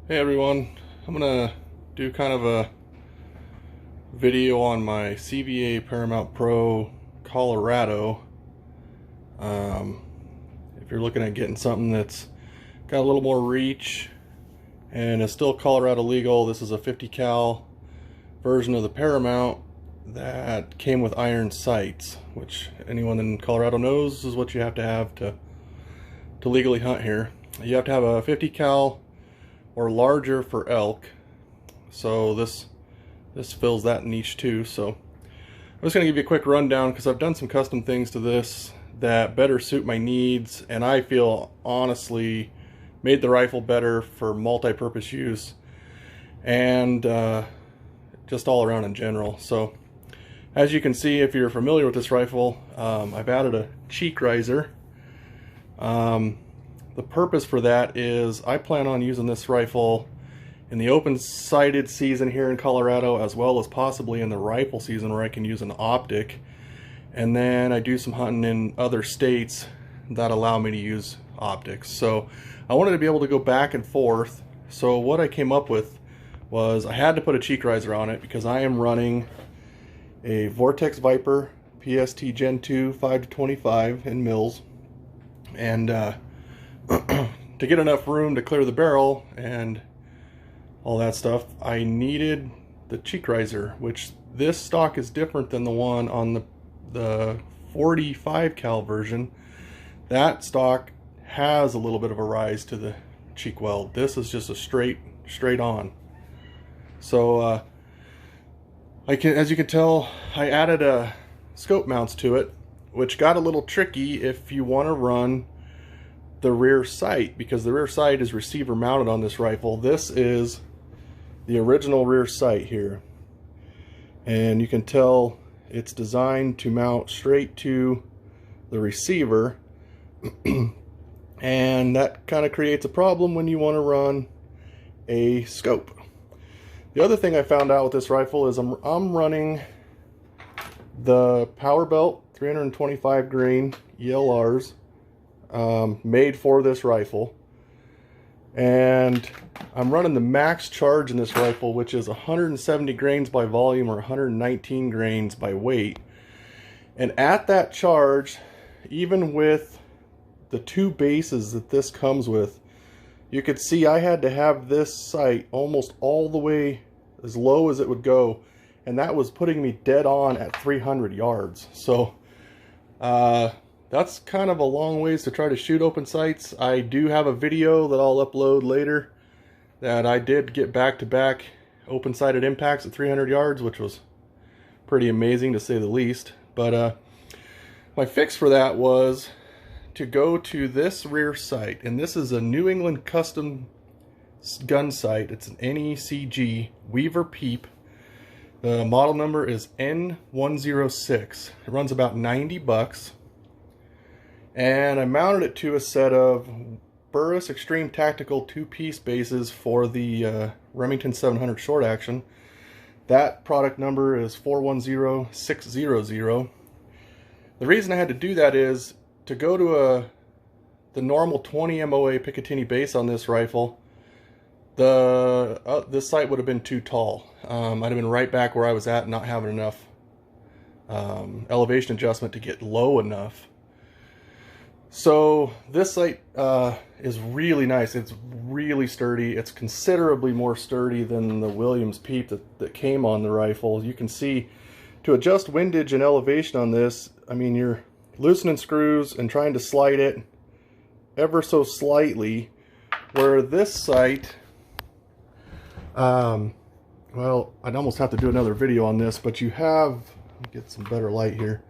Hey everyone, I'm gonna do kind of a video on my CVA Paramount Pro Colorado. If you're looking at getting something that's got a little more reach and is still Colorado legal, this is a 50 cal version of the Paramount that came with iron sights, which anyone in Colorado knows is what you have to legally hunt here. You have to have a 50 cal or larger for elk, so this fills that niche too. So I'm just going to give you a quick rundown because I've done some custom things to this that better suit my needs, and I feel honestly made the rifle better for multi-purpose use and just all around in general. So as you can see, if you're familiar with this rifle, I've added a cheek riser. The purpose for that is I plan on using this rifle in the open-sighted season here in Colorado, as well as possibly in the rifle season where I can use an optic. And then I do some hunting in other states that allow me to use optics. So I wanted to be able to go back and forth. So what I came up with was I had to put a cheek riser on it because I am running a Vortex Viper PST Gen 2 5-25 in mils. And to get enough room to clear the barrel and all that stuff, I needed the cheek riser, which this stock is different than the one on the 45 cal version. That stock has a little bit of a rise to the cheek weld. This is just a straight on. So as you can tell, I added scope mounts to it, which got a little tricky if you want to run the rear sight, because the rear sight is receiver mounted on this rifle. This is the original rear sight here, and you can tell it's designed to mount straight to the receiver and that kind of creates a problem when you want to run a scope. The other thing I found out with this rifle is I'm running the Power Belt 325 grain ELRs made for this rifle, and I'm running the max charge in this rifle, which is 170 grains by volume or 119 grains by weight. And at that charge, even with the two bases that this comes with, you could see I had to have this sight almost all the way as low as it would go, and that was putting me dead on at 300 yards. So that's kind of a long ways to try to shoot open sights. I do have a video that I'll upload later that I did get back-to-back open-sighted impacts at 300 yards, which was pretty amazing to say the least. But my fix for that was to go to this rear sight, and this is a New England custom gun sight. It's an NECG Weaver Peep. The model number is N106. It runs about 90 bucks. And I mounted it to a set of Burris Extreme Tactical two-piece bases for the Remington 700 short action. That product number is 410600. The reason I had to do that is to go to the normal 20 MOA Picatinny base on this rifle. This sight would have been too tall. I'd have been right back where I was at, not having enough elevation adjustment to get low enough. So this sight is really nice. It's really sturdy. It's considerably more sturdy than the Williams Peep that came on the rifle. You can see to adjust windage and elevation on this, I mean, you're loosening screws and trying to slide it ever so slightly, where this sight, well, I'd almost have to do another video on this, but you have, let me get some better light here,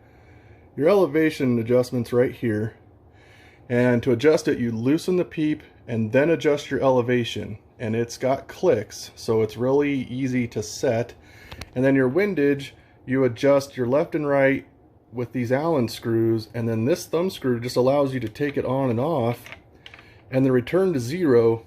your elevation adjustments right here. And to adjust it, you loosen the peep and then adjust your elevation. And it's got clicks, so it's really easy to set. And then your windage, you adjust your left and right with these Allen screws. And then this thumb screw just allows you to take it on and off. And the return to zero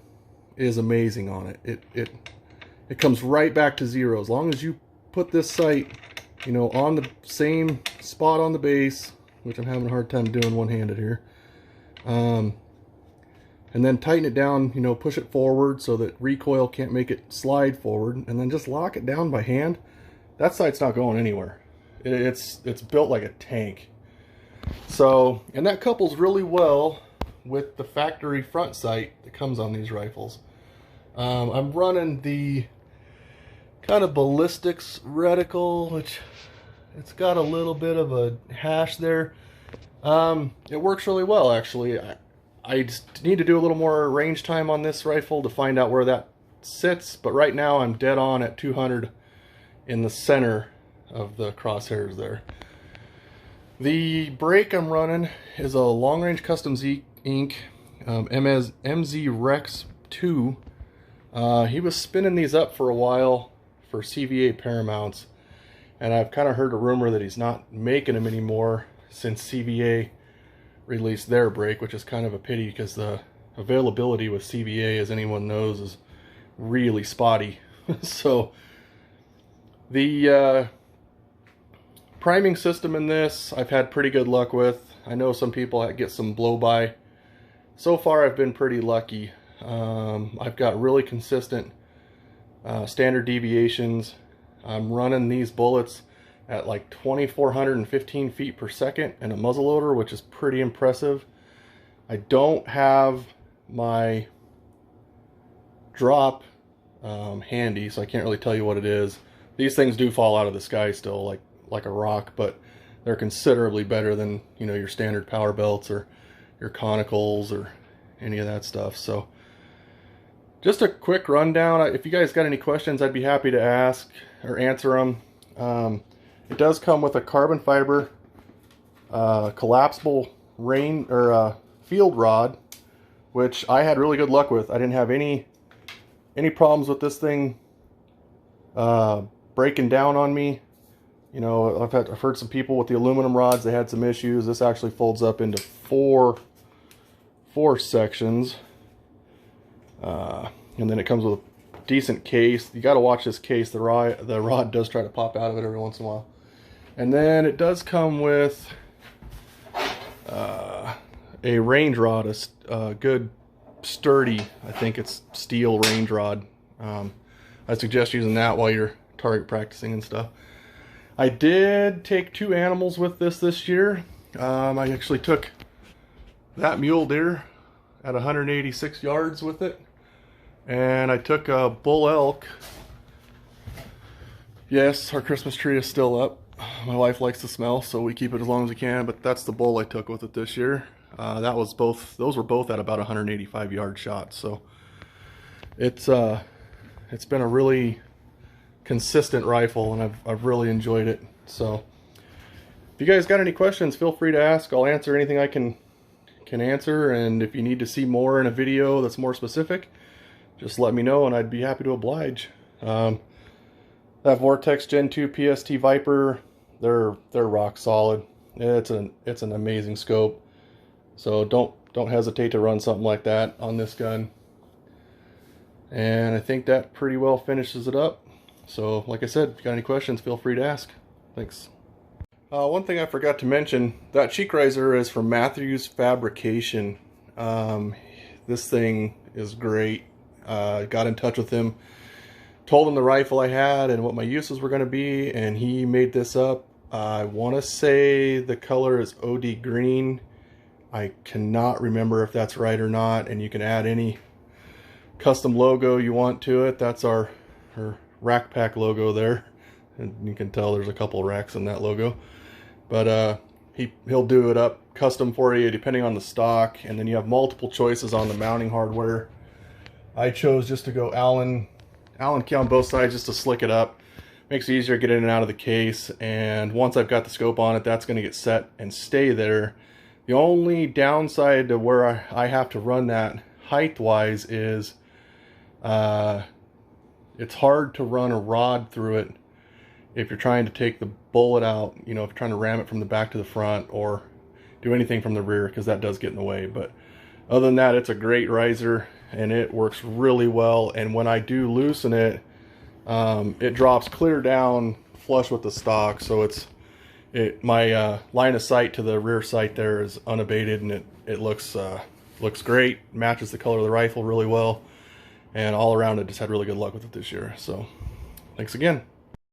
is amazing on it. It comes right back to zero. As long as you put this sight, you know, on the same spot on the base, which I'm having a hard time doing one-handed here. and then tighten it down, you know, push it forward so that recoil can't make it slide forward, and then just lock it down by hand. That sight's not going anywhere. It's built like a tank. So, and that couples really well with the factory front sight that comes on these rifles. I'm running the kind of ballistics reticle, which it's got a little bit of a hash there. It works really well, actually. I just need to do a little more range time on this rifle to find out where that sits, but right now I'm dead on at 200 in the center of the crosshairs there. The brake I'm running is a Long Range Customs Inc. MZ Rex 2. He was spinning these up for a while for CVA Paramounts, and I've kind of heard a rumor that he's not making them anymore since CVA released their brake, which is kind of a pity because the availability with CVA, as anyone knows, is really spotty. So the priming system in this I've had pretty good luck with. I know some people get some blow-by. So far I've been pretty lucky. I've got really consistent standard deviations. I'm running these bullets at like 2,415 feet per second in a muzzleloader, which is pretty impressive. I don't have my drop handy, so I can't really tell you what it is. These things do fall out of the sky still like a rock, but they're considerably better than, you know, your standard power belts or your conicals or any of that stuff. So just a quick rundown. If you guys got any questions, I'd be happy to ask or answer them. It does come with a carbon fiber collapsible field rod, which I had really good luck with. I didn't have any problems with this thing breaking down on me. You know, I've heard some people with the aluminum rods, they had some issues. This actually folds up into four sections, and then it comes with a decent case. You got to watch this case. The rod does try to pop out of it every once in a while. And then it does come with a range rod, a good sturdy, I think it's steel range rod. I suggest using that while you're target practicing and stuff. I did take 2 animals with this year. I actually took that mule deer at 186 yards with it, and I took a bull elk. Yes, our Christmas tree is still up. My wife likes the smell, so we keep it as long as we can, but that's the bull I took with it this year. Those were both at about 185 yard shots, so it's been a really consistent rifle, and I've really enjoyed it. So if you guys got any questions, feel free to ask. I'll answer anything I can answer, and if you need to see more in a video that's more specific, just let me know and I'd be happy to oblige. That Vortex Gen 2 PST Viper, they're rock solid. It's an amazing scope. So don't hesitate to run something like that on this gun. And I think that pretty well finishes it up. So like I said, if you got any questions, feel free to ask. Thanks. One thing I forgot to mention, that cheek riser is from Matthews Fabrication. This thing is great. Got in touch with him, told him the rifle I had and what my uses were going to be, and he made this up. I want to say the color is OD green. I cannot remember if that's right or not, and you can add any custom logo you want to it. That's our rack pack logo there, and you can tell there's a couple racks in that logo. But he'll do it up custom for you depending on the stock, and then you have multiple choices on the mounting hardware. I chose just to go Allen key on both sides just to slick it up. Makes it easier to get in and out of the case, and once I've got the scope on it, that's going to get set and stay there. The only downside to where I have to run that height-wise is it's hard to run a rod through it if you're trying to take the bullet out, you know, if you're trying to ram it from the back to the front or do anything from the rear, because that does get in the way. But other than that, it's a great riser and it works really well. And when I do loosen it, it drops clear down flush with the stock, so my line of sight to the rear sight there is unabated, and it looks Looks great, matches the color of the rifle really well, and all around I just had really good luck with it this year. So thanks again.